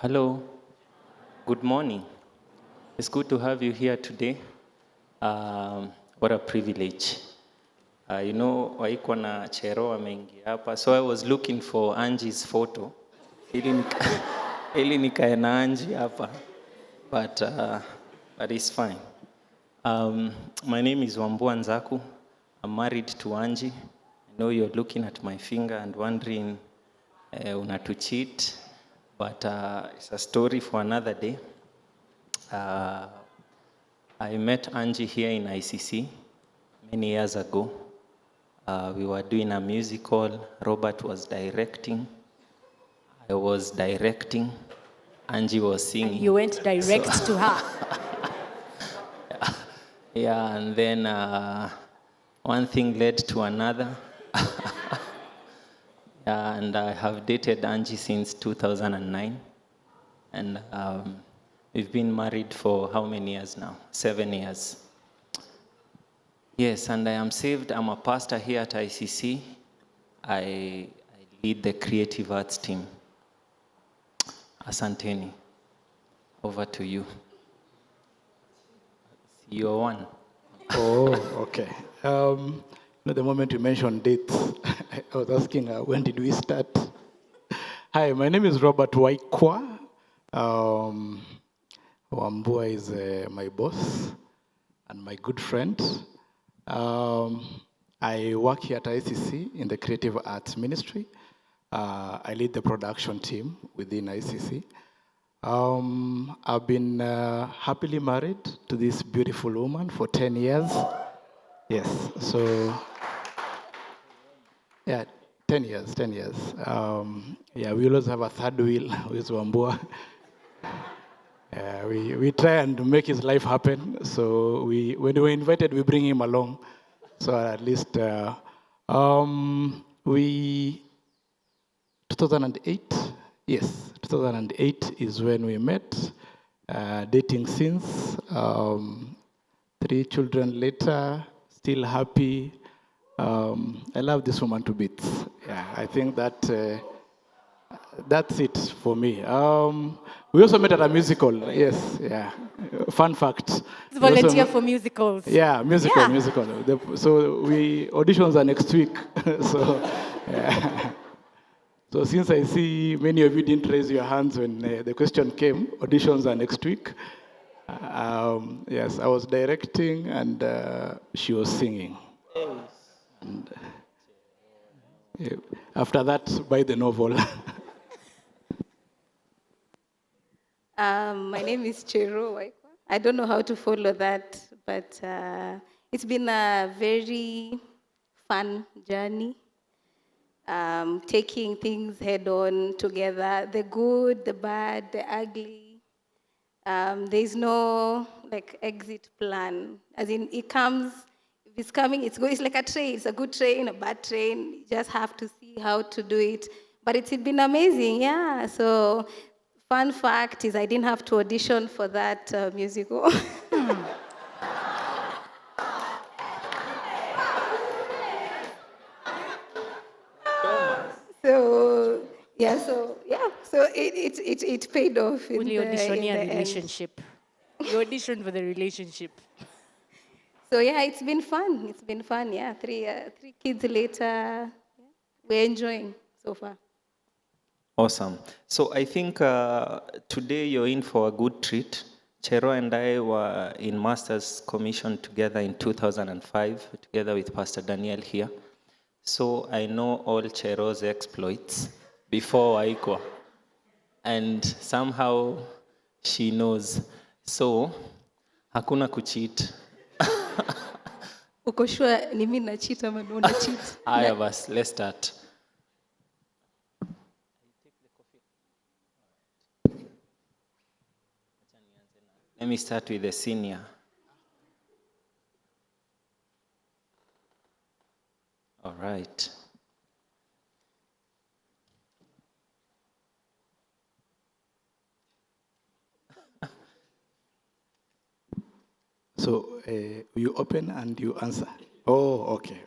Hello, good morning. It's good to have you here today. What a privilege. Waiko na Chero ameingia hapa, so I was looking for Angie's photo. Ili nikae na Angie hapa, but it's fine. My name is Wambua Nzaku. I'm married to Angie. I know you're looking at my finger and wondering, unatu cheat, but it's a story for another day. I met Angie here in ICC many years ago. We were doing a musical. Robert was directing. I was directing. Angie was singing. You went direct to her. Yeah, and then one thing led to another. Yeah, and I have dated Angie since 2009. And we've been married for how many years now? 7 years. Yes, and I am saved. I'm a pastor here at ICC. I lead the creative arts team. Asanteni, over to you. You're one. Oh, okay. The moment you mentioned dates, I was asking, when did we start? Hi, my name is Robert Waikwa. Wambua is my boss and my good friend. I work here at ICC in the Creative Arts Ministry. I lead the production team within ICC. I've been happily married to this beautiful woman for 10 years. Yes, so, yeah, 10 years. Yeah, we always have a third wheel with Wambua. We try and make his life happen. So when we were invited, we bring him along. So at least, 2008, yes, 2008 is when we met, dating since, 3 children later, still happy. I love this woman to bits. Yeah, I think that's it for me. We also met at a musical. Yes, yeah. Fun fact. Volunteer for musicals. Yeah, musical. So auditions are next week. So, yeah. So since I see many of you didn't raise your hands when the question came, auditions are next week. Yes, I was directing and she was singing. And, yeah, after that, buy the novel. My name is Chero Waikwa. I don't know how to follow that, but it's been a very fun journey. Taking things head on together, the good, the bad, the ugly. There's no exit plan. As in, it comes, if it's coming, it's like a train. It's a good train, a bad train. You just have to see how to do it. But it's been amazing, yeah. So, fun fact is I didn't have to audition for that musical. So it paid off. Only audition a relationship. You auditioned for the relationship. So yeah, it's been fun. Yeah, 3 kids later, yeah, we're enjoying so far. Awesome. So I think today you're in for a good treat. Chero and I were in Master's Commission together in 2005, together with Pastor Daniel here. So I know all Chero's exploits before Waikwa. And somehow she knows. So, hakuna kucheat. Uko sure ni mimi na cheat ama una cheat? Aya bas, let's start. Let me start with the senior. All right. So you open and you answer. Oh, okay.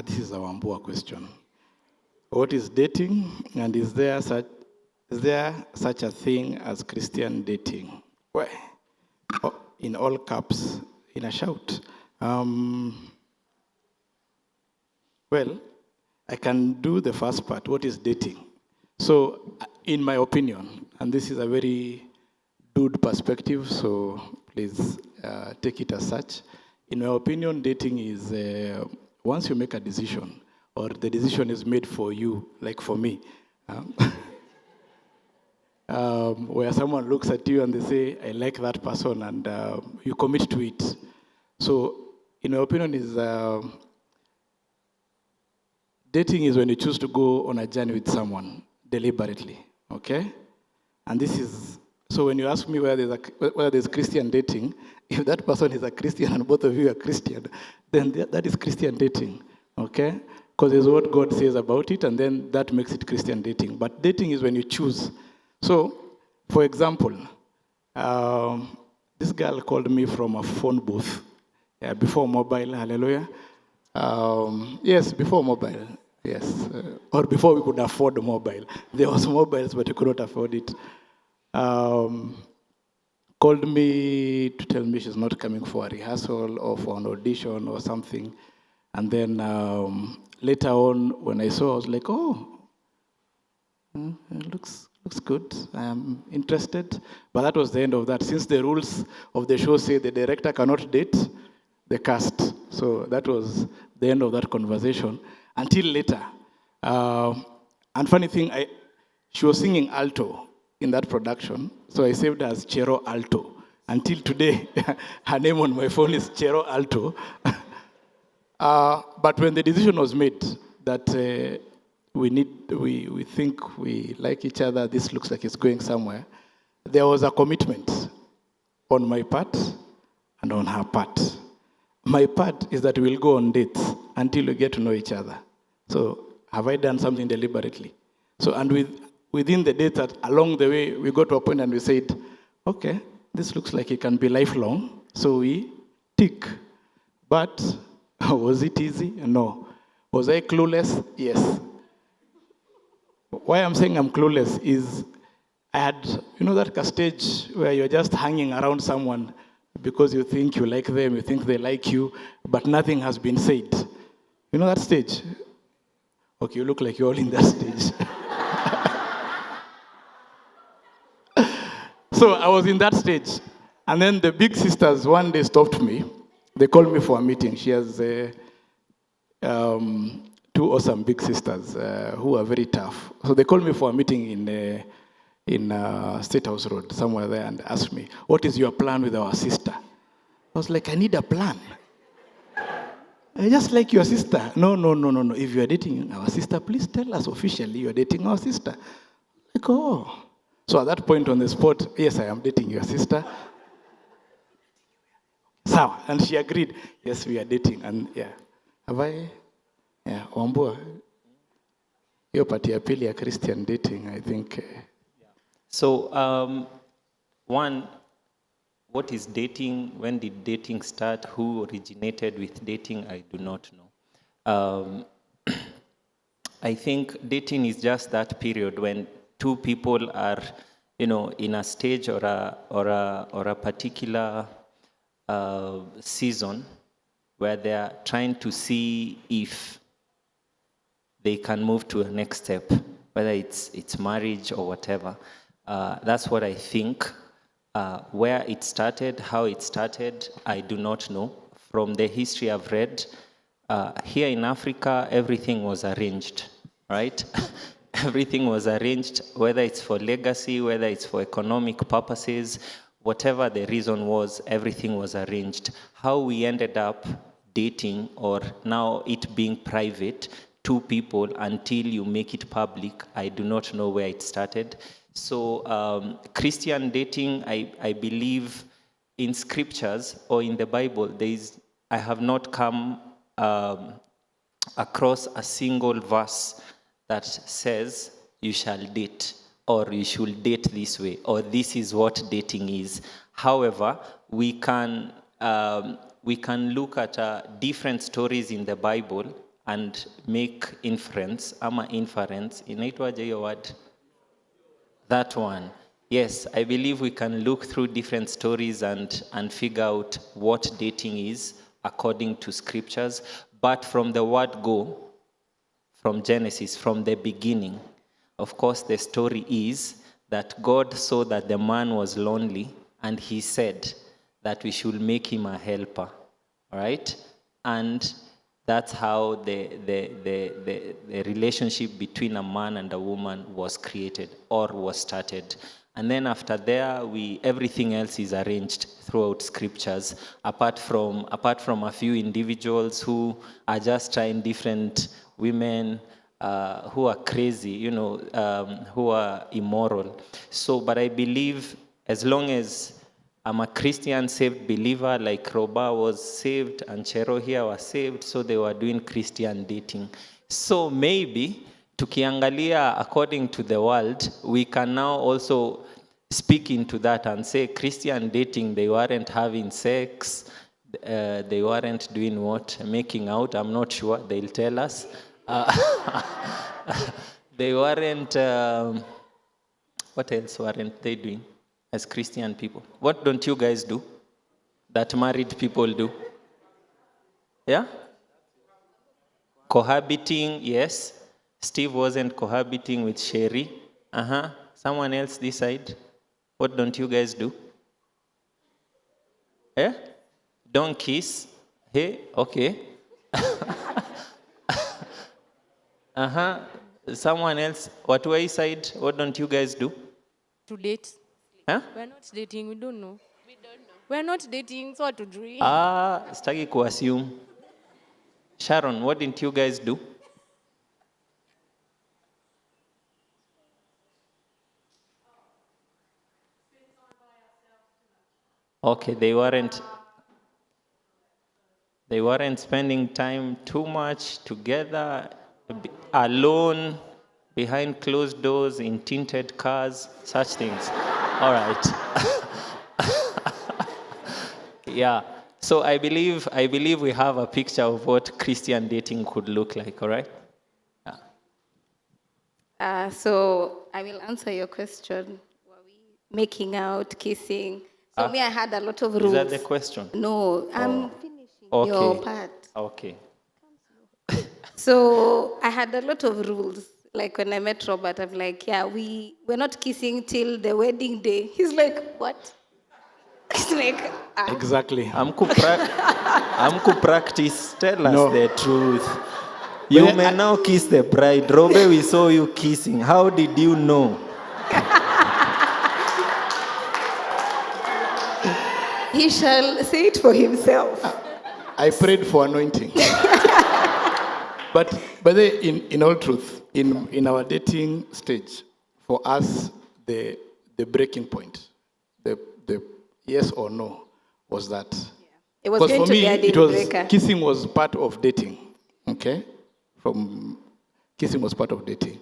This is a Wambua question. What is dating, and is there such a thing as Christian dating? Well, in all caps, in a shout. Well, I can do the first part. What is dating? So, in my opinion, and this is a very dude perspective, so please take it as such. In my opinion, dating is once you make a decision, or the decision is made for you, like for me, where someone looks at you and they say, I like that person, and you commit to it. So, in my opinion, is dating is when you choose to go on a journey with someone deliberately, okay? And this is, so when you ask me whether there's Christian dating, if that person is a Christian and both of you are Christian, then that is Christian dating, okay? Because it's what God says about it, and then that makes it Christian dating. But dating is when you choose. So, for example, this girl called me from a phone booth, before mobile, hallelujah. Yes, before mobile, yes. Or before we could afford mobile. There was mobiles, but you could not afford it. Called me to tell me she's not coming for a rehearsal or for an audition or something. And then later on, when I saw, I was like, oh, it looks good. I am interested. But that was the end of that. Since the rules of the show say the director cannot date the cast. So that was the end of that conversation. Until later. And funny thing, she was singing alto in that production. So I saved her as Chero Alto. Until today, her name on my phone is Chero Alto. But when the decision was made that we think we like each other, this looks like it's going somewhere, there was a commitment on my part and on her part. My part is that we'll go on dates until we get to know each other. So have I done something deliberately? So, and within the date, that along the way, we got to a point and we said, okay, this looks like it can be lifelong. So we tick. But was it easy? No. Was I clueless? Yes. Why I'm saying I'm clueless is I had, that stage where you're just hanging around someone because you think you like them, you think they like you, but nothing has been said. You know that stage? Okay, you look like you're all in that stage. So I was in that stage. And then the big sisters one day stopped me. They called me for a meeting. She has two awesome big sisters who are very tough. So they called me for a meeting in State House Road, somewhere there, and asked me, what is your plan with our sister? I was like, I need a plan. I just like your sister. No. If you are dating our sister, please tell us officially you are dating our sister. Like, oh. So at that point on the spot, yes, I am dating your sister. So, and she agreed, yes, we are dating. And yeah, have I? Yeah, Wambua. Your party appeal Christian dating, I think. So, one, what is dating? When did dating start? Who originated with dating? I do not know. I think dating is just that period when two people are, in a stage or a particular season where they are trying to see if they can move to a next step, whether it's marriage or whatever. That's what I think. Where it started, how it started, I do not know. From the history I've read, here in Africa, everything was arranged, right? Everything was arranged, whether it's for legacy, whether it's for economic purposes, whatever the reason was, everything was arranged. How we ended up dating, or now it being private, two people until you make it public, I do not know where it started. So Christian dating, I believe in scriptures or in the Bible, I have not come across a single verse that says you shall date, or you should date this way, or this is what dating is. However, we can look at different stories in the Bible and make inference, ama inference, inaitwaje hiyo word? That one. Yes, I believe we can look through different stories and figure out what dating is according to scriptures. But from the word go, from Genesis, from the beginning, of course, the story is that God saw that the man was lonely and he said that we should make him a helper. All right? And that's how the relationship between a man and a woman was created or was started. And then after there, everything else is arranged throughout scriptures, apart from a few individuals who are just trying different women, who are crazy, who are immoral. So, but I believe as long as I'm a Christian saved believer, like Roba was saved and Chero here was saved, so they were doing Christian dating. So maybe, tukiangalia according to the world, we can now also speak into that and say Christian dating, they weren't having sex, they weren't doing what? Making out, I'm not sure, they'll tell us. They weren't, what else weren't they doing as Christian people? What don't you guys do that married people do? Yeah? Cohabiting, yes. Steve wasn't cohabiting with Sherry. Someone else this side. What don't you guys do? Eh? Don't kiss. Hey, okay. Someone else. What way side? What don't you guys do? To date. Huh? We're not dating, we don't know. We're not dating, so what to do? Sitaki kuassume. Sharon, what didn't you guys do? Okay, they weren't spending time too much together, alone, behind closed doors, in tinted cars, such things. All right. Yeah. So I believe we have a picture of what Christian dating could look like, all right? Yeah. So I will answer your question. Were we making out, kissing? So me, I had a lot of rules. Is that the question? No, I'm finishing your part. Okay. So I had a lot of rules. Like when I met Robert, I'm like, yeah, we're not kissing till the wedding day. He's like, what? It's like, Exactly. I'm practice. Tell us No. the truth. You may now kiss the bride. Robe, we saw you kissing. How did you know? He shall say it for himself. I prayed for anointing. But in all truth, in our dating stage, for us, the breaking point, the yes or no, was that. It was Because going for to me, be a deal breaker. kissing was part of dating. Okay, kissing was part of dating.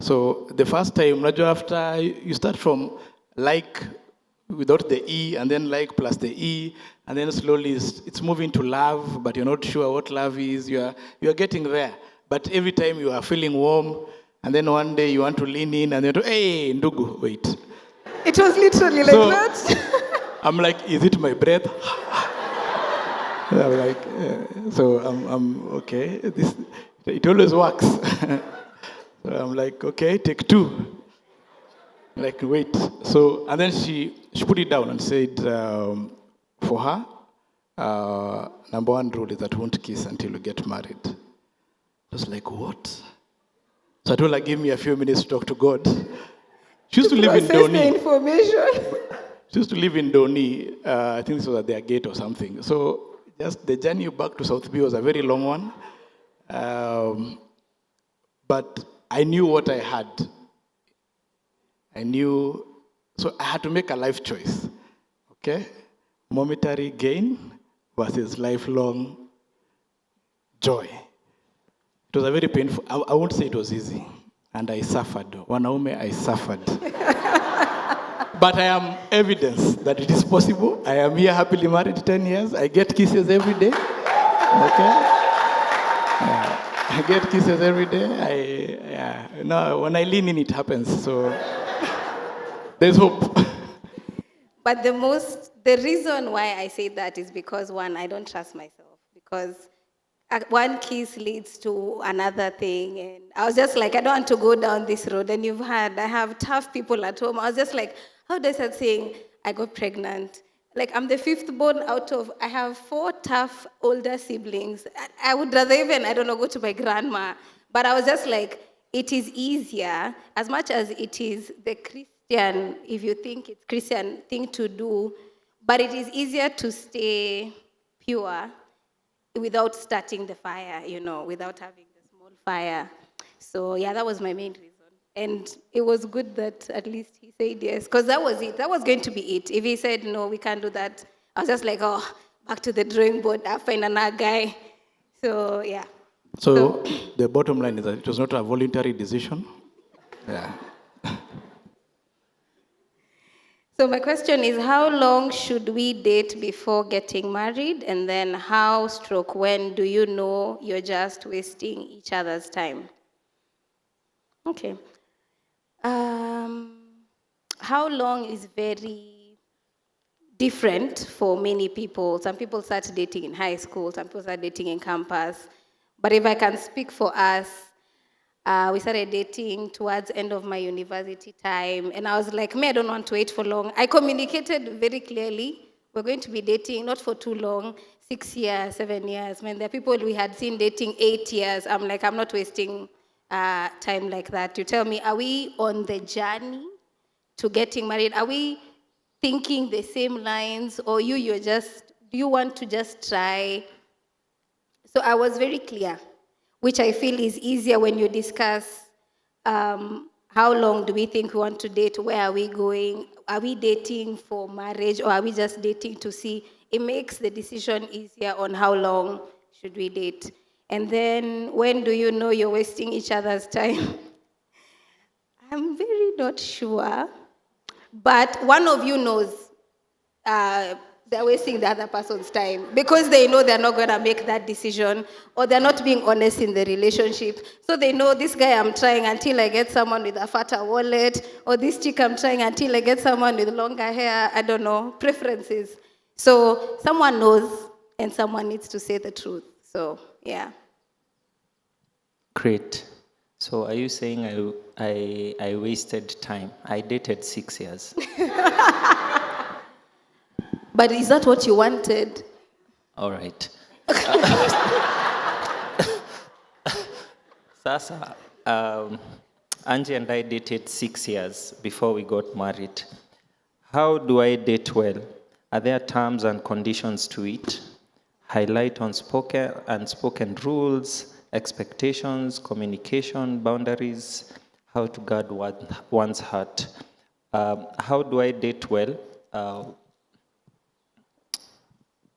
So the first time, after you start from like without the E, and then like plus the E, and then slowly it's moving to love, but you're not sure what love is. You are getting there, but every time you are feeling warm, and then one day you want to lean in, and then hey, ndugu, wait. It was literally like that. I'm like, is it my breath? I'm like, so I'm okay. It always works. So I'm like, okay, take two. Like, wait. So, and then she put it down and said, for her, number one rule is that won't kiss until you get married. I was like, what? So I told her, give me a few minutes to talk to God. She used to live in Process the Doni. information. She used to live in Doni. I think this was at their gate or something. So just the journey back to South B was a very long one. But I knew what I had. So I had to make a life choice. Okay? Momentary gain versus lifelong joy. It was a very painful, I won't say it was easy. And I suffered. Wanaume, I suffered. But I am evidence that it is possible. I am here happily married 10 years. I get kisses every day. Okay? Yeah. I get kisses every day. No, when I lean in, it happens. So there's hope. But the reason why I say that is because one, I don't trust myself because one kiss leads to another thing, and I was just like, I don't want to go down this road. And I have tough people at home. I was just like, how does that saying? I got pregnant. Like I'm the fifth born I have four tough older siblings. I would rather even, I don't know, go to my grandma. But I was just like, it is easier, as much as it is the Christian, if you think it's Christian thing to do, but it is easier to stay pure without starting the fire, without having the small fire. So yeah, that was my main reason. And it was good that at least he said yes, because that was it. That was going to be it. If he said no, we can't do that, I was just like, oh, back to the drawing board. I'll find another guy. So yeah. So the bottom line is that it was not a voluntary decision. Yeah. So my question is, how long should we date before getting married? And then when do you know you're just wasting each other's time? Okay. How long is very different for many people. Some people start dating in high school, some people start dating in campus. But if I can speak for us, we started dating towards end of my university time, and I was like, I don't want to wait for long. I communicated very clearly, we're going to be dating not for too long, 6 years, 7 years. There are people we had seen dating 8 years. I'm like, I'm not wasting time like that. You tell me, are we on the journey to getting married? Are we thinking the same lines, or do you want to just try? So I was very clear, which I feel is easier when you discuss how long do we think we want to date, where are we going, are we dating for marriage, or are we just dating to see? It makes the decision easier on how long should we date. And then when do you know you're wasting each other's time? I'm very not sure, but one of you knows they're wasting the other person's time because they know they're not going to make that decision, or they're not being honest in the relationship. So they know, this guy I'm trying until I get someone with a fatter wallet, or this chick I'm trying until I get someone with longer hair, I don't know, preferences. So someone knows and someone needs to say the truth. So yeah. Great. So are you saying I wasted time? I dated 6 years. But is that what you wanted? All right. Sasa, Angie and I dated 6 years before we got married. How do I date well? Are there terms and conditions to it? Highlight unspoken rules, expectations, communication, boundaries, how to guard one's heart. How do I date well?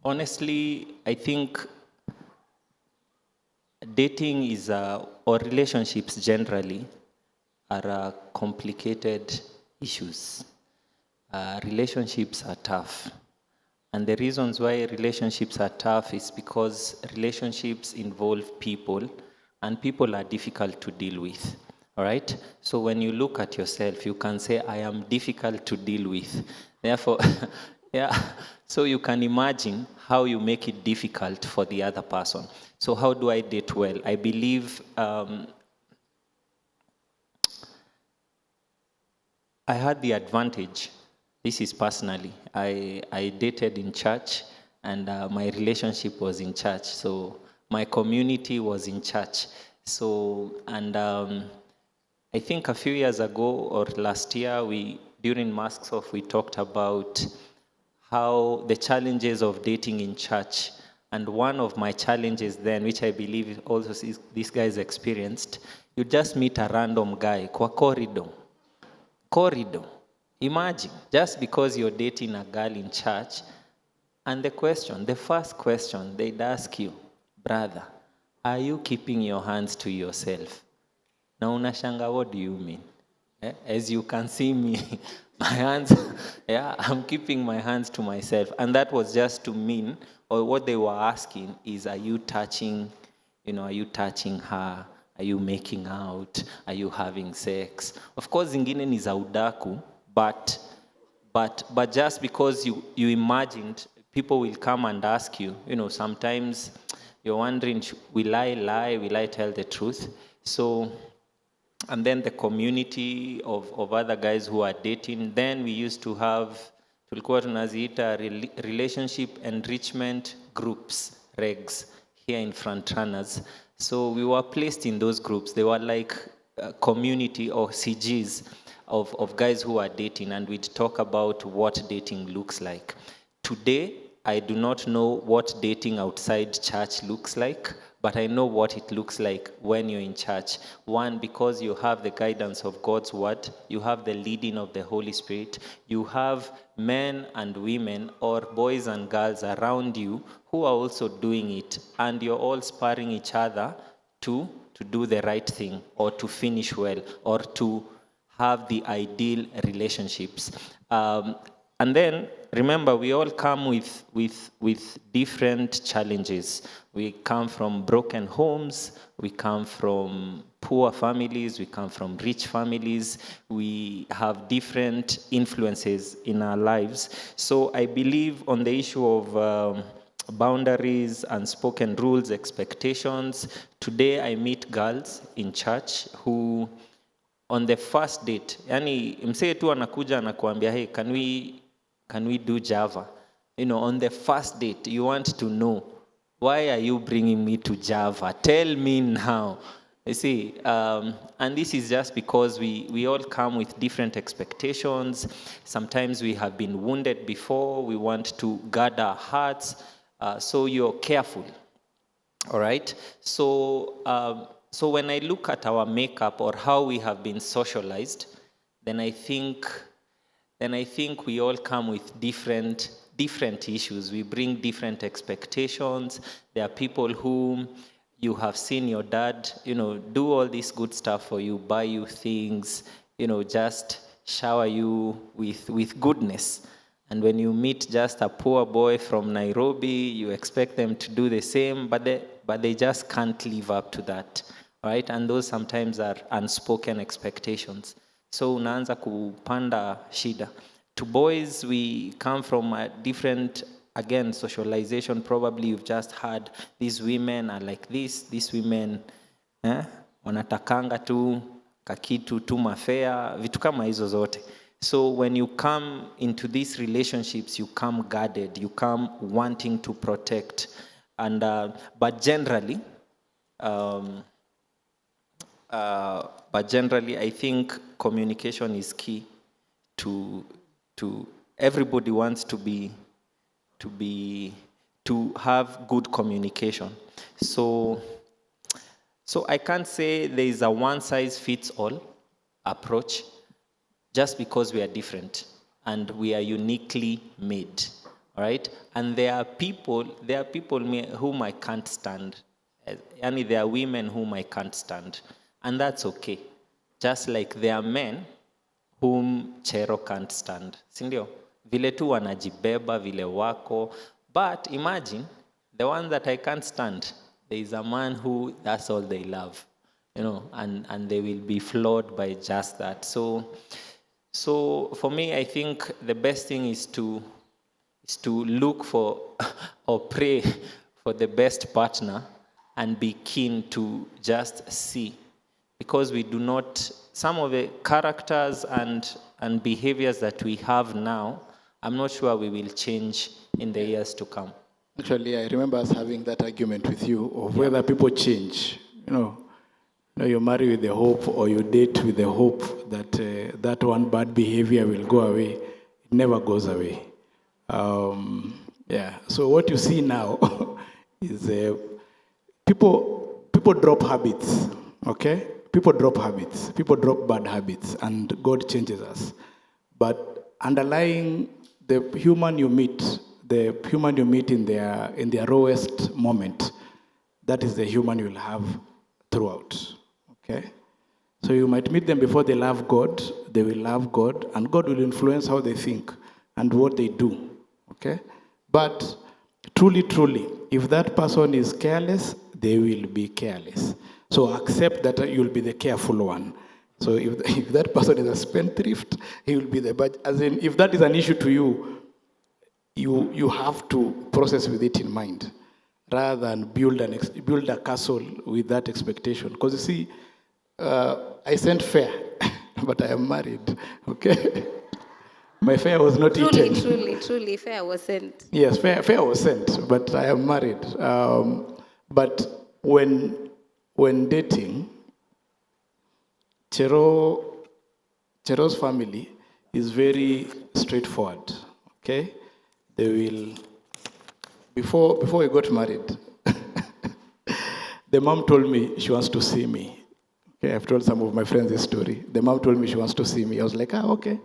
Honestly, I think dating or relationships generally are complicated issues. Relationships are tough. And the reasons why relationships are tough is because relationships involve people, and people are difficult to deal with. All right? So when you look at yourself, you can say, I am difficult to deal with. Therefore, yeah, so you can imagine how you make it difficult for the other person. So how do I date well? I believe I had the advantage. This is personally. I dated in church, and my relationship was in church. So my community was in church. So, and I think a few years ago or last year, during Masks Off, we talked about how the challenges of dating in church. And one of my challenges then, which I believe also these guys experienced, you just meet a random guy, kwa corridor. Imagine, just because you're dating a girl in church, and the first question they'd ask you, brother, are you keeping your hands to yourself? Na unashanga, what do you mean? As you can see me, my hands, I'm keeping my hands to myself. And that was just to mean, or what they were asking is, are you touching Are you touching her? Are you making out? Are you having sex? Of course, zingine ni za udaku, but just because you imagined, people will come and ask you. Sometimes you're wondering, will I lie? Will I tell the truth? So, and then the community of other guys who are dating, then we used to have, tulikuwa tunaziita relationship enrichment groups, regs, here in Frontrunners. So we were placed in those groups. They were like a community or CGs of guys who are dating, and we'd talk about what dating looks like. Today, I do not know what dating outside church looks like, but I know what it looks like when you're in church. One, because you have the guidance of God's word, you have the leading of the Holy Spirit, you have men and women or boys and girls around you who are also doing it, and you're all spurring each other to do the right thing, or to finish well, or to have the ideal relationships. And then remember, we all come with different challenges. We come from broken homes, we come from poor families, we come from rich families, we have different influences in our lives. So I believe on the issue of boundaries, unspoken rules, expectations. Today I meet girls in church who, on the first date, yani msee tu anakuja anakuambia, hey, can we do Java? On the first date, you want to know, why are you bringing me to Java? Tell me now. You see, and this is just because we all come with different expectations. Sometimes we have been wounded before. We want to guard our hearts. So you're careful. All right? So when I look at our makeup or how we have been socialized, then I think we all come with different issues. We bring different expectations. There are people whom you have seen your dad, do all this good stuff for you, buy you things, just shower you with goodness. And when you meet just a poor boy from Nairobi, you expect them to do the same, but they just can't live up to that, right? And those sometimes are unspoken expectations. So unaanza kupanda shida. To boys, we come from a different, again, socialization. Probably you've just heard, these women are like this, these women wanatakanga tu kakitu tu mafea, vitu kama hizo zote. So when you come into these relationships, you come guarded, you come wanting to protect. And but generally, I think communication is key to everybody wants to have good communication. So I can't say there is a one size fits all approach, just because we are different and we are uniquely made. All right? And there are people whom I can't stand. And there are women whom I can't stand. And that's okay. Just like there are men whom Chero can't stand. Sindio? Vile tu wanajibeba, vile wako. But imagine, the one that I can't stand, there is a man who, that's all they love. And they will be flawed by just that. So for me, I think the best thing is to look for or pray for the best partner and be keen to just see. Because we do not, some of the characters and behaviors that we have now, I'm not sure we will change in the years to come. Actually, I remember us having that argument with you of whether people change. You marry with the hope, or you date with the hope that that one bad behavior will go away. It never goes away. So what you see now is people drop habits, okay? People drop habits. People drop bad habits, and God changes us. But underlying the human you meet in their rawest moment, that is the human you'll have throughout. Okay? So you might meet them before they love God, they will love God, and God will influence how they think and what they do. Okay? But truly, if that person is careless, they will be careless. So accept that you'll be the careful one. So if that person is a spendthrift, he will be the, but as in, if that is an issue to you, you have to process with it in mind, rather than build a castle with that expectation. Because you see, I sent fair, but I am married, okay? My fare was not eaten. Truly, fair was sent. Yes, fare was sent, but I am married. But when dating, Chero's family is very straightforward. Okay, they will before we got married. The mom told me she wants to see me. Okay, I've told some of my friends this story. The mom told me she wants to see me. I was like, okay.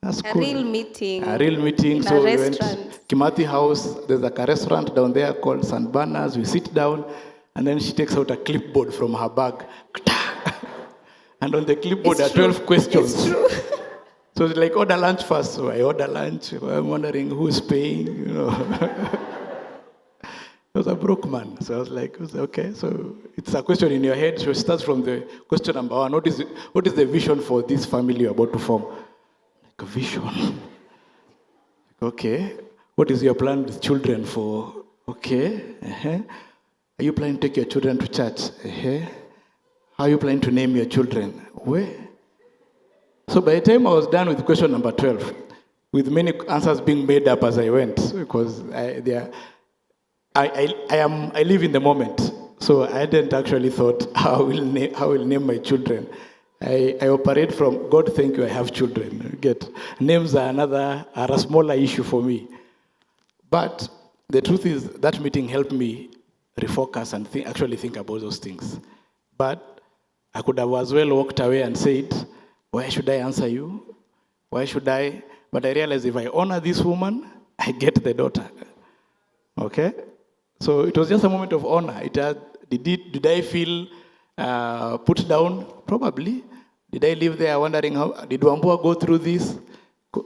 That's cool. A real meeting. A real meeting. In So a we went restaurant. Kimathi House. There's like a restaurant down there called St. Bernard's. We sit down, and then she takes out a clipboard from her bag. And on the clipboard It's are 12 questions. It's true. So it's like, order lunch first. So I order lunch. I'm wondering who's paying, you know. I was a broke man. So I was like, okay. So it's a question in your head. So it starts from the question number one. What is the vision for this family you're about to form? Like a vision. Okay. What is your plan with children for? Okay. Uh-huh. Are you planning to take your children to church? Uh-huh. How are you planning to name your children? Where? So by the time I was done with question number 12, with many answers being made up as I went, because I live in the moment, so I hadn't actually thought how I will name my children. I operate from God. Thank you. I have children. Get names are a smaller issue for me, but the truth is that meeting helped me refocus and actually think about those things. But I could have as well walked away and said, why should I answer you? Why should I? But I realized if I honor this woman, I get the daughter. Okay? So it was just a moment of honor. Did I feel put down? Probably. Did I live there wondering how? Did Wambua go through this?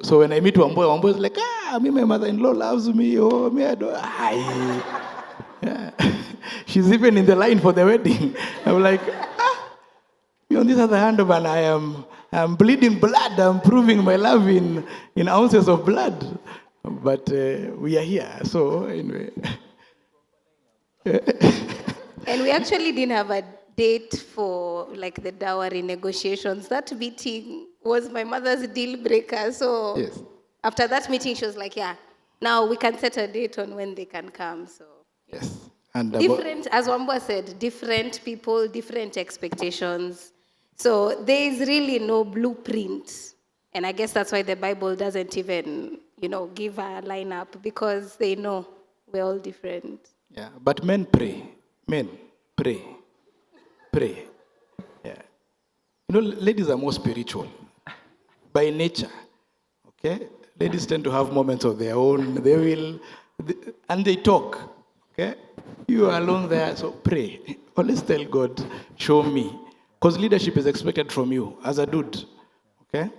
So when I meet Wambua is like, me, my mother-in-law loves me. Oh, me, I don't. Yeah. She's even in the line for the wedding. I'm like, on this other hand, man, I'm bleeding blood. I'm proving my love in ounces of blood. But we are here. So anyway. And we actually didn't have a date for like the dowry negotiations. That meeting was my mother's deal breaker. So Yes. after that meeting, she was like, yeah, now we can set a date on when they can come. So Yes. And different, as Wambua said, different people, different expectations. So there is really no blueprint. And I guess that's why the Bible doesn't even, give a lineup, because they know we're all different. Yeah, but men pray. Men pray. Pray. Yeah. Ladies are more spiritual by nature. Okay? Ladies tend to have moments of their own. And they talk. Okay? You are alone there, so pray. Always tell God, show me. Because leadership is expected from you as a dude. Okay?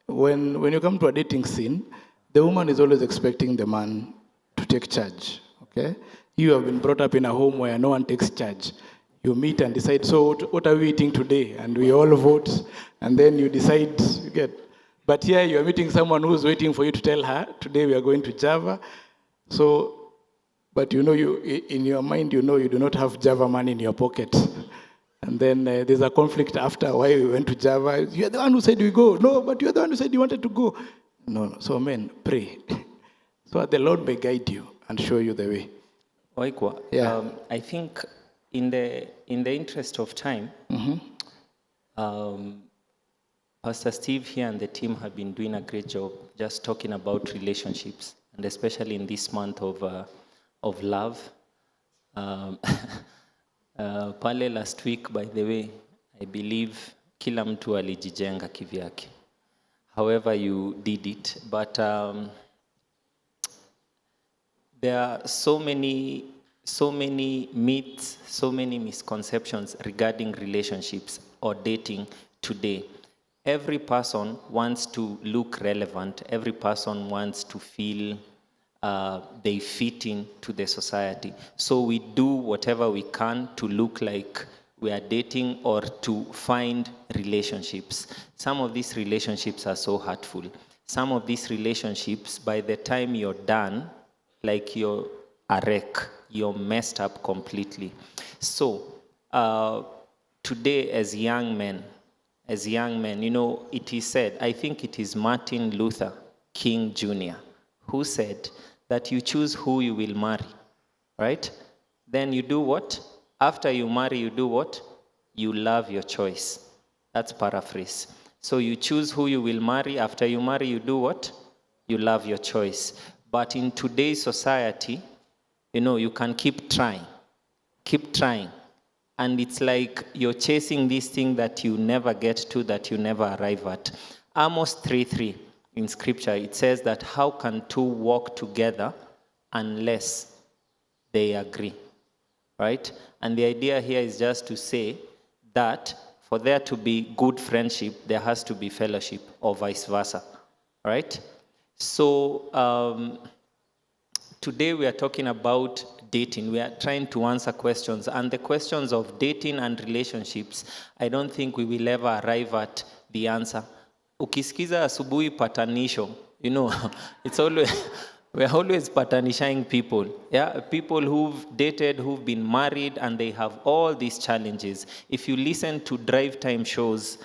When you come to a dating scene, the woman is always expecting the man to take charge. Okay? You have been brought up in a home where no one takes charge. You meet and decide, so what are we eating today? And we all vote, and then you decide. But here you are meeting someone who's waiting for you to tell her, today we are going to Java. So, but you in your mind, you do not have Java money in your pocket. And then there's a conflict after why we went to Java. You're the one who said we go. No, but you're the one who said you wanted to go. No. So men, pray. So that the Lord may guide you and show you the way. Oikwa, Yeah. I think in the interest of time, Pastor Steve here and the team have been doing a great job just talking about relationships, and especially in this month of love. Pale last week, by the way, I believe kila mtu alijijenga kivyake. However you did it, but there are so many myths, so many misconceptions regarding relationships or dating today. Every person wants to look relevant. Every person wants to feel they fit into the society. So we do whatever we can to look like we are dating or to find relationships. Some of these relationships are so hurtful. Some of these relationships, by the time you're done, like you're a wreck, you're messed up completely. So today as young men, you know, it is said, I think it is Martin Luther King Jr., who said that you choose who you will marry, right? Then you do what? After you marry, you do what? You love your choice. That's paraphrase. So you choose who you will marry. After you marry, you do what? You love your choice. But in today's society, you know, you can keep trying. And it's like you're chasing this thing that you never get to, that you never arrive at. Amos 3:3 in scripture, it says that how can two walk together unless they agree, right? And the idea here is just to say that for there to be good friendship, there has to be fellowship, or vice versa, right? So today we are talking about dating. We are trying to answer questions, and the questions of dating and relationships, I don't think we will ever arrive at the answer. Ukisikiza asubuhi patanisho, you know, it's always, we're always patanishing people. Yeah, people who've dated, who've been married, and they have all these challenges. If you listen to drive time shows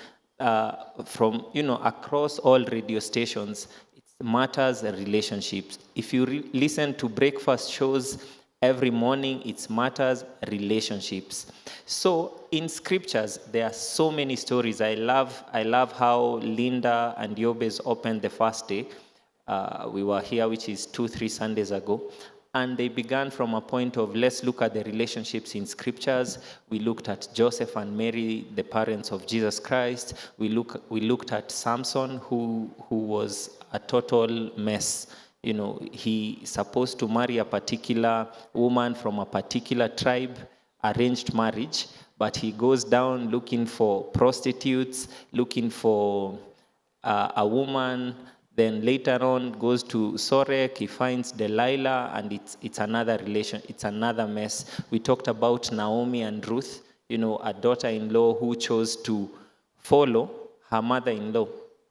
from, you know, across all radio stations, it matters relationships. If you listen to breakfast shows every morning, it matters relationships. So in scriptures, there are so many stories. I love how Linda and Yobes opened the first day. We were here, which is 2-3 Sundays ago. And they began from a point of, let's look at the relationships in scriptures. We looked at Joseph and Mary, the parents of Jesus Christ. We looked at Samson, who was a total mess. You know, he supposed to marry a particular woman from a particular tribe, arranged marriage, but he goes down looking for prostitutes, looking for a woman. Then later on goes to Sorek, he finds Delilah, and it's another relation, it's another mess. We talked about Naomi and Ruth, you know, a daughter-in-law who chose to follow her mother-in-law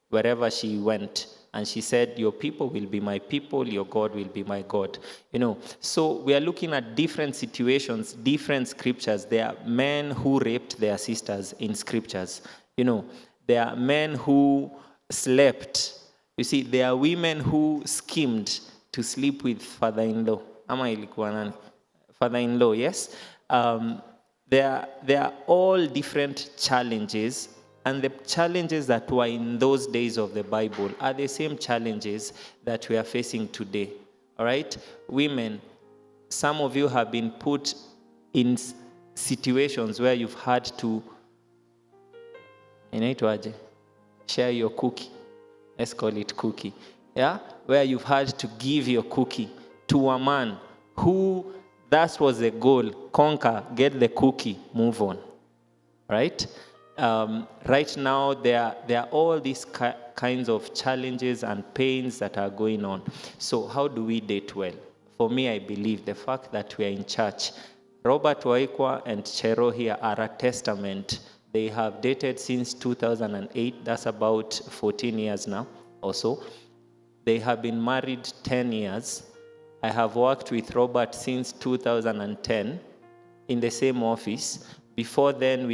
wherever she went. And she said, your people will be my people, your God will be my God. You know, so we are looking at different situations, different scriptures. There are men who raped their sisters in scriptures. You know, there are men who slept. You see, there are women who schemed to sleep with father-in-law. Ama ilikuwa nani? Father-in-law, yes? There are all different challenges, and the challenges that were in those days of the Bible are the same challenges that we are facing today. All right? Women, some of you have been put in situations where you've had to, inaitwaje? Share your cookie. Let's call it cookie. Yeah? Where you've had to give your cookie to a man who, that was the goal. Conquer, get the cookie, move on. Right? Right now, there are all these kinds of challenges and pains that are going on. So how do we date well? For me, I believe the fact that we are in church. Robert Waikwa and Chero here are a testament. They have dated since 2008. That's about 14 years now or so. They have been married 10 years. I have worked with Robert since 2010 in the same office. Before then,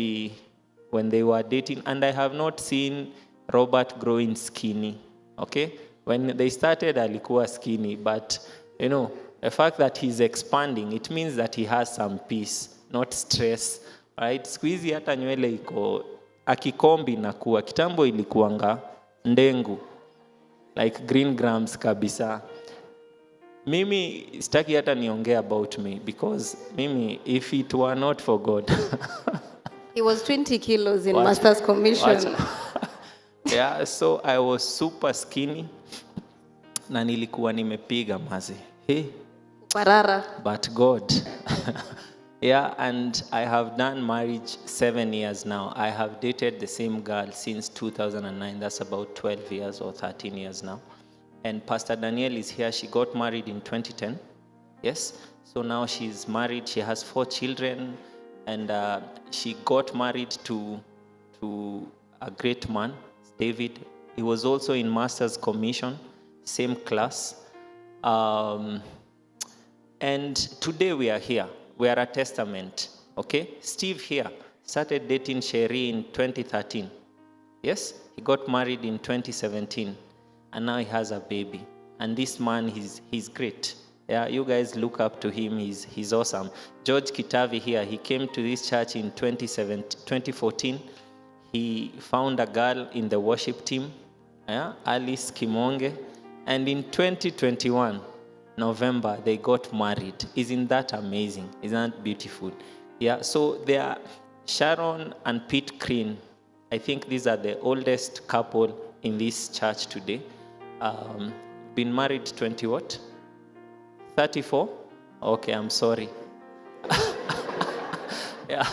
when they were dating, and I have not seen Robert growing skinny, okay? When they started, alikuwa skinny, but, you know, the fact that he's expanding, it means that he has some peace, not stress, right? Siku hizi hata nywele iko, akikombi nakuwa, kitambo ilikuanga ndengu, like green grams kabisa. Mimi, sitaki hata niongea about me, because mimi, if it were not for God, He was 20 kilos in Master's Commission. Yeah, so I was super skinny. Na nilikuwa nimepiga mazi. Hey. Parara. But God. Yeah, and I have done marriage 7 years now. I have dated the same girl since 2009. That's about 12 years or 13 years now. And Pastor Danielle is here. She got married in 2010. Yes. So now she's married. She has 4 children. And she got married to a great man, David. He was also in Master's Commission, same class. And today we are here. We are a testament. Okay? Steve here started dating Sherry in 2013. Yes? He got married in 2017. And now he has a baby. And this man, he's great. Yeah, you guys look up to him. He's awesome. George Kitavi here, he came to this church in 2014. He found a girl in the worship team, yeah, Alice Kimonge. And in 2021, November, they got married. Isn't that amazing? Isn't that beautiful? Yeah, so they are Sharon and Pete Green. I think these are the oldest couple in this church today. Been married 20 what? 34? Okay, I'm sorry. Yeah.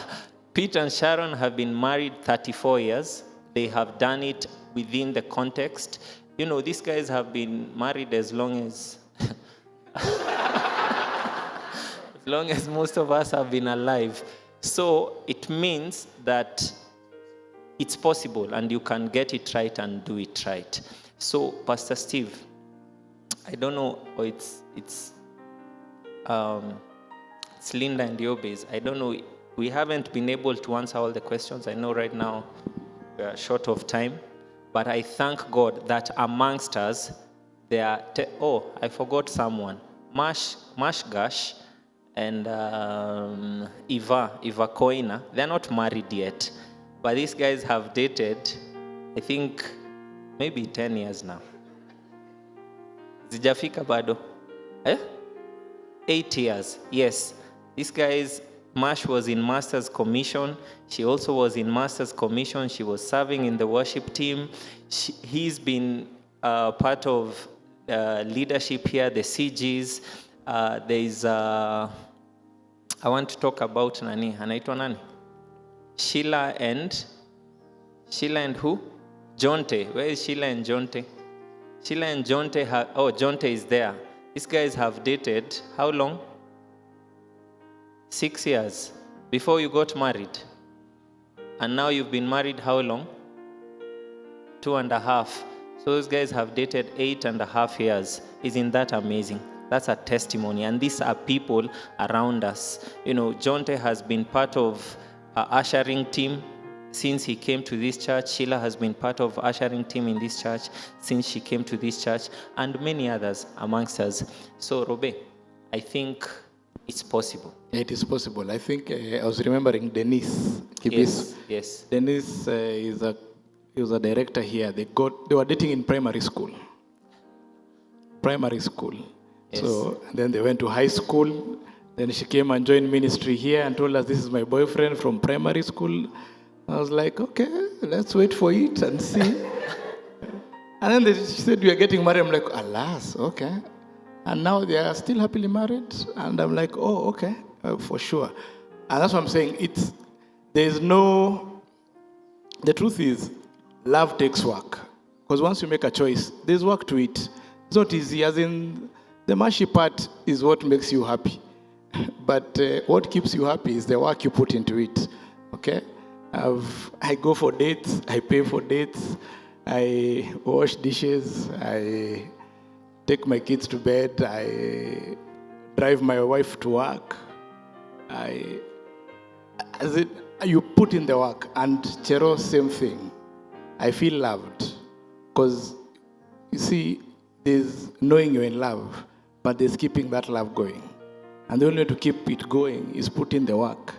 Pete and Sharon have been married 34 years. They have done it within the context. You know, these guys have been married as long as most of us have been alive. So it means that it's possible and you can get it right and do it right. So, Pastor Steve, I don't know, or it's Linda and Yobes. I don't know. We haven't been able to answer all the questions. I know right now we are short of time, but I thank God that amongst us there are. I forgot someone. Mashgash and Eva Koina. They're not married yet, but these guys have dated, I think, maybe 10 years now. Zijafika bado? 8 years, yes. This guy's Mash was in Master's Commission. She also was in Master's Commission. She was serving in the worship team. He's been part of leadership here, the CGs. There's, I want to talk about Nani. Anaitwa nani? Sheila and who? Jonte. Where is Sheila and Jonte? Sheila and Jonte Jonte is there. These guys have dated, how long? 6 years before you got married. And now you've been married how long? 2.5. So those guys have dated 8.5 years. Isn't that amazing? That's a testimony. And these are people around us. You know, Jonte has been part of our ushering team since he came to this church. Sheila has been part of ushering team in this church since she came to this church, and many others amongst us. So, Robe, I think it's possible. It is possible. I think I was remembering Denise Kibis. Yes. Denise was a director here. They were dating in primary school. Yes. So and then they went to high school. Then she came and joined ministry here and told us, this is my boyfriend from primary school. I was like, okay, let's wait for it and see. And then she said, we are getting married. I'm like, alas, okay. And now they are still happily married. And I'm like, oh, okay, for sure. And that's what I'm saying. The truth is, love takes work. Because once you make a choice, there's work to it. It's not easy, as in, the mushy part is what makes you happy. But what keeps you happy is the work you put into it, okay? I go for dates, I pay for dates, I wash dishes, I take my kids to bed, I drive my wife to work. You put in the work, and Chero, same thing. I feel loved, because you see, there's knowing you're in love, but there's keeping that love going. And the only way to keep it going is put in the work.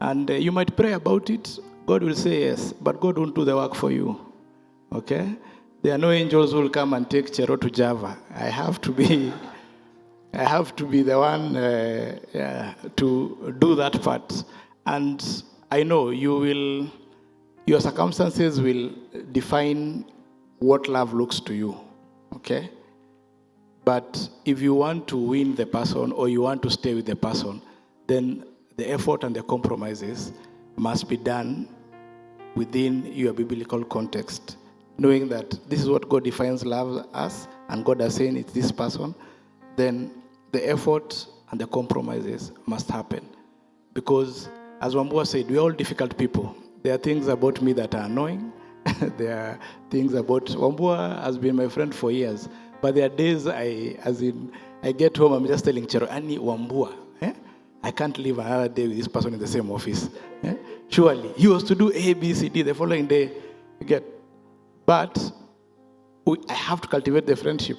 And you might pray about it, God will say yes, but God won't do the work for you, okay? There are no angels who will come and take Chero to Java. I have to be the one to do that part. And I know your circumstances will define what love looks to you, okay? But if you want to win the person or you want to stay with the person, then the effort and the compromises must be done within your biblical context. knowing that this is what God defines love as, and God has saying it's this person, then the effort and the compromises must happen. Because, as Wambua said, we're all difficult people. There are things about me that are annoying. There are things about... Wambua has been my friend for years. But there are days I get home, I'm just telling Chero, Ani Wambua, I can't live another day with this person in the same office. Surely, he was to do A, B, C, D the following day. You get... But I have to cultivate the friendship.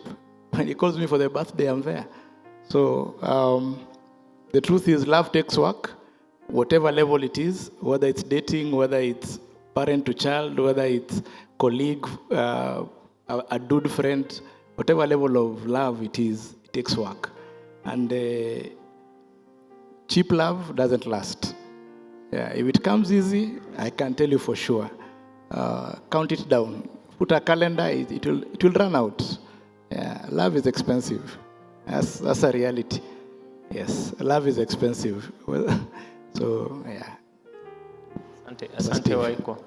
When he calls me for the birthday, I'm there. So the truth is, love takes work, whatever level it is, whether it's dating, whether it's parent to child, whether it's colleague, a dude friend, whatever level of love it is, it takes work. And cheap love doesn't last. Yeah, if it comes easy, I can tell you for sure. Count it down. Put a calendar, it will run out. Yeah, love is expensive. That's a reality. Yes, love is expensive. So, yeah. Asante Waiko.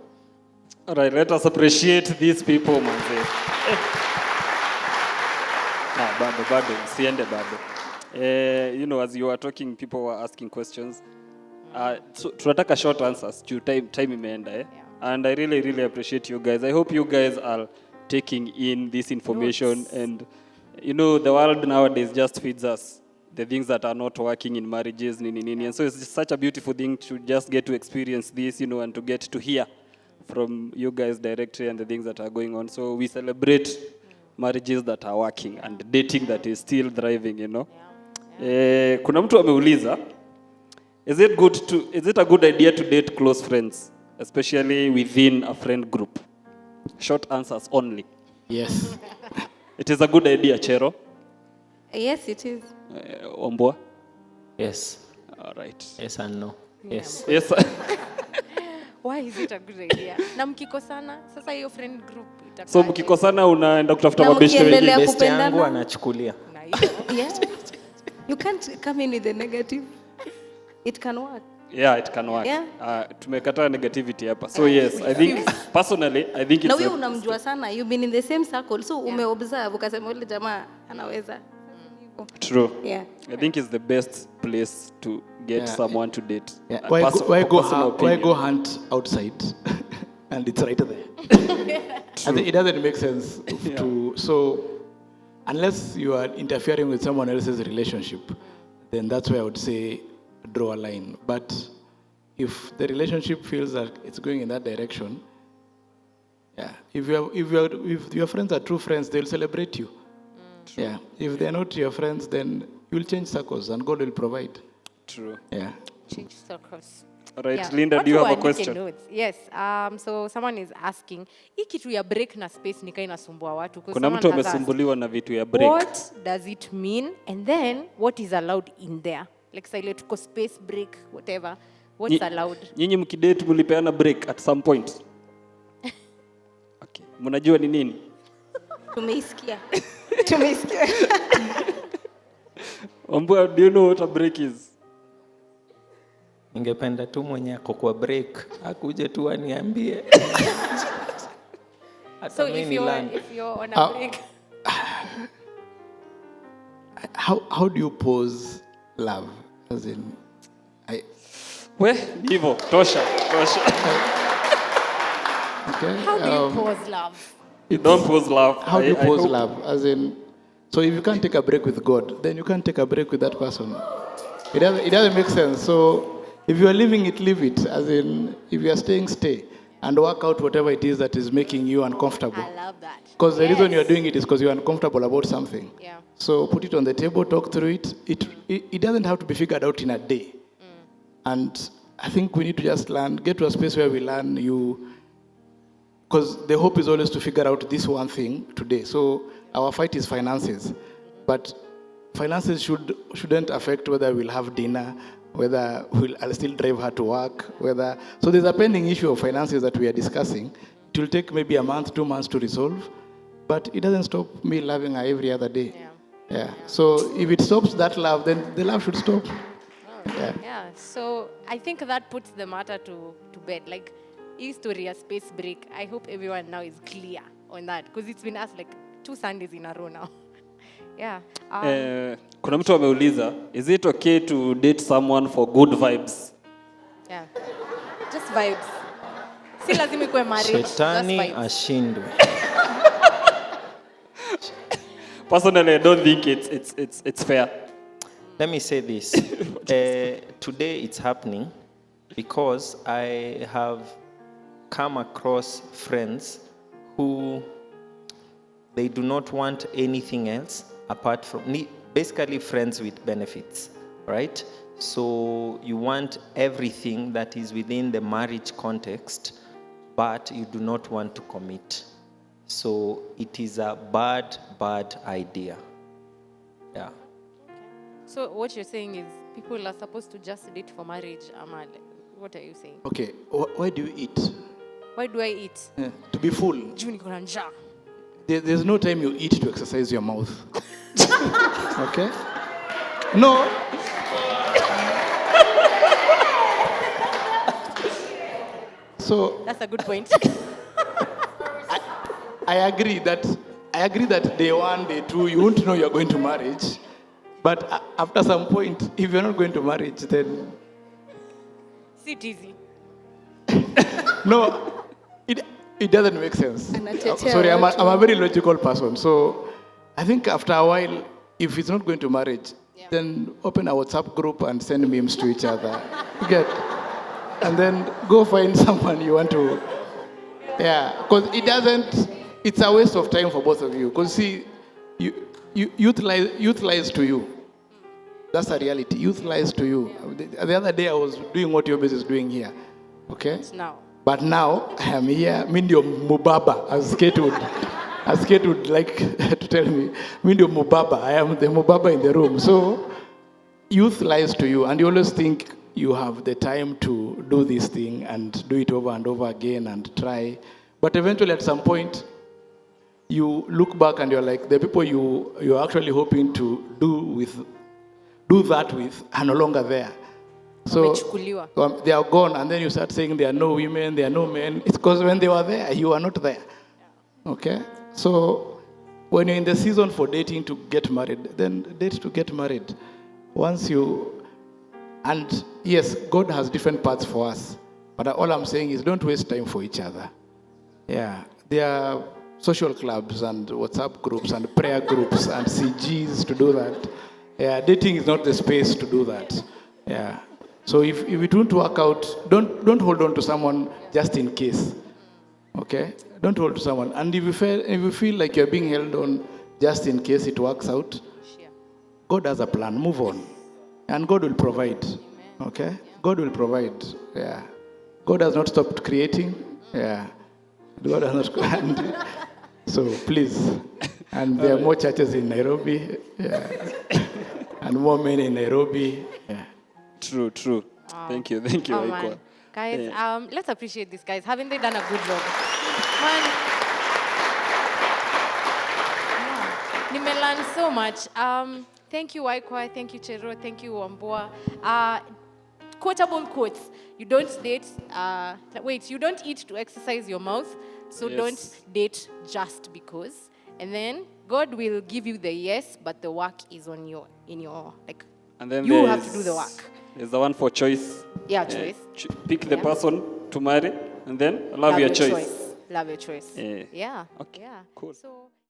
All right, let us appreciate these people, manze. Bado, siende bado. You know, as you were talking, people were asking questions. So tunataka short answers. Time imeenda, eh? And I really, really appreciate you guys. I hope you guys are taking in this information. And, you know, the world nowadays just feeds us the things that are not working in marriages. And so it's just such a beautiful thing to just get to experience this, you know, and to get to hear from you guys directly and the things that are going on. So we celebrate marriages that are working and dating that is still thriving, you know. Kuna mtu ameuliza, is it a good idea to date close friends, especially within a friend group? Short answers only. Yes. It is a good idea, Chero. Yes, it is. Ombwa? Yes. All right. Yes and no. Yes. Yes. Why is it a good idea? Na mkikosana, sasa hiyo friend group itakuwa. So mkikosana unaenda kutafuta Na mabeshte mkiendelea wengine. Best yangu kupendana. anachukulia. Na hiyo. Yeah. You can't come in with the negative. It can work. Yeah, it can work. Yeah. Tumekataa negativity hapa. So yes, I think personally, I think Na it's wewe unamjua sana. You've been in the same circle. So umeobserve ukasema yule jamaa anaweza. true. Yeah. I think it's the best place to get someone to date. Yeah. A Why personal opinion. go hunt outside? And it's right there. And it doesn't make sense to... So, unless you are interfering with someone else's relationship, then that's where I would say draw a line. But if the relationship feels that it's going in that direction, yeah. If your friends are true friends, they'll celebrate you. Yeah. If they're not your friends, then you'll change circles and God will provide. True. Yeah. Change circles. All right, Yeah. Linda, do you have a question? Notes. Yes. So someone is asking, hii kitu ya break na space nika inasumbua watu. Kuna mtu amesumbuliwa na vitu ya break. What does it mean? And then what is allowed in there? Like silent tuko space break, whatever. What's allowed? Nyinyi mkidate mlipeana break at some point. Okay. Mnajua ni nini? Tumeisikia. Ombwa, do you know what a break is? Ningependa tu mwenye ako kwa break akuje tu aniambie. So if you're on a break. How do you pause love? As in, Hivyo, tosha. Okay. How do you pause love? You don't pause love. How do you pause love? As in, so if you can't take a break with God, then you can't take a break with that person. It doesn't make sense. So if you are living it, live it. As in, if you are staying, stay. And work out whatever it is that is making you uncomfortable. I love that. Because the reason you are doing it is because you are uncomfortable about something. Yeah. So put it on the table, talk through it. It doesn't have to be figured out in a day. And I think we need to just get to a space where we learn because the hope is always to figure out this one thing today. So our fight is finances. But finances shouldn't affect whether we'll have dinner, whether I'll still drive her to work, so there's a pending issue of finances that we are discussing. It will take maybe a month, 2 months to resolve, but it doesn't stop me loving her every other day. Yeah. So if it stops that love, then the love should stop. Yeah. So I think that puts the matter to bed. Like, hii story ya space break, I hope everyone now is clear. on that? Because it's been asked like 2 Sundays in a row now. Yeah. Kuna mtu ameuliza, is it okay to date someone for good vibes? Yeah. Just vibes. Si lazima ikuwe marriage. Just Shetani vibes. ashindwe. Personally, I don't think it's fair. Let me say this. Today it's happening because I have come across friends who they do not want anything else apart from basically friends with benefits, right? So you want everything that is within the marriage context, but you do not want to commit. So it is a bad idea. Yeah. So what you're saying is people are supposed to just date for marriage, Amal. What are you saying? Okay, why do you eat? Why do I eat? To be full. Juu niko na njaa. There's no time you eat to exercise your mouth. Okay? No. So That's a good point. I agree that day 1, day 2, you won't know you're going to marriage. But after some point, if you're not going to marriage, then Sit easy. no, it doesn't make sense. Anatetea Sorry, I'm watu. a very logical person. So I think after a while, if it's not going to marriage, then open a WhatsApp group and send memes to each other. You get? And then go find someone you want to. Yeah, because it's a waste of time for both of you. Because see, youth lies to you. That's the reality. Youth lies to you. The other day I was doing what your business is doing here. Okay? It's now. But now I am here, Mindio Mubaba, as Kate would like to tell me, Mindio Mubaba, I am the Mubaba in the room. So youth lies to you, and you always think you have the time to do this thing and do it over and over again and try. But eventually at some point, you look back and you're like, the people you're actually hoping to do that with are no longer there. So Wamechukuliwa. they are gone, and then you start saying there are no women, there are no men. It's because when they were there, you are not there. Okay? So when you're in the season for dating to get married, then date to get married. And yes, God has different paths for us. But all I'm saying is don't waste time for each other. Yeah. There are social clubs and WhatsApp groups and prayer groups and CGs to do that. Yeah, dating is not the space to do that. Yeah. So if it won't work out, don't hold on to someone just in case. Okay? Don't hold to someone. And if you feel like you're being held on just in case it works out, God has a plan. Move on. And God will provide. Okay? God will provide. Yeah. God has not stopped creating. Yeah. God has not stopped. So please. And there are more churches in Nairobi. Yeah. And more men in Nairobi. Yeah. True. Thank you, Oh, Waikwa. man. Guys, Yeah. let's appreciate these guys. Haven't they done a good job? Man. Yeah. Nimelearn so much. Thank you, Waikwa. Thank you, Chero. Thank you, Wambua. Quotable quotes. You don't date. You don't eat to exercise your mouth. So Yes. don't date just because. And then God will give you the yes, but the work is in your And then you have to do the work. There's the one for choice. Yeah, choice. Pick the Yeah. person to marry, and then love your choice. Love your choice. Yeah. Yeah. Okay, Yeah. cool. So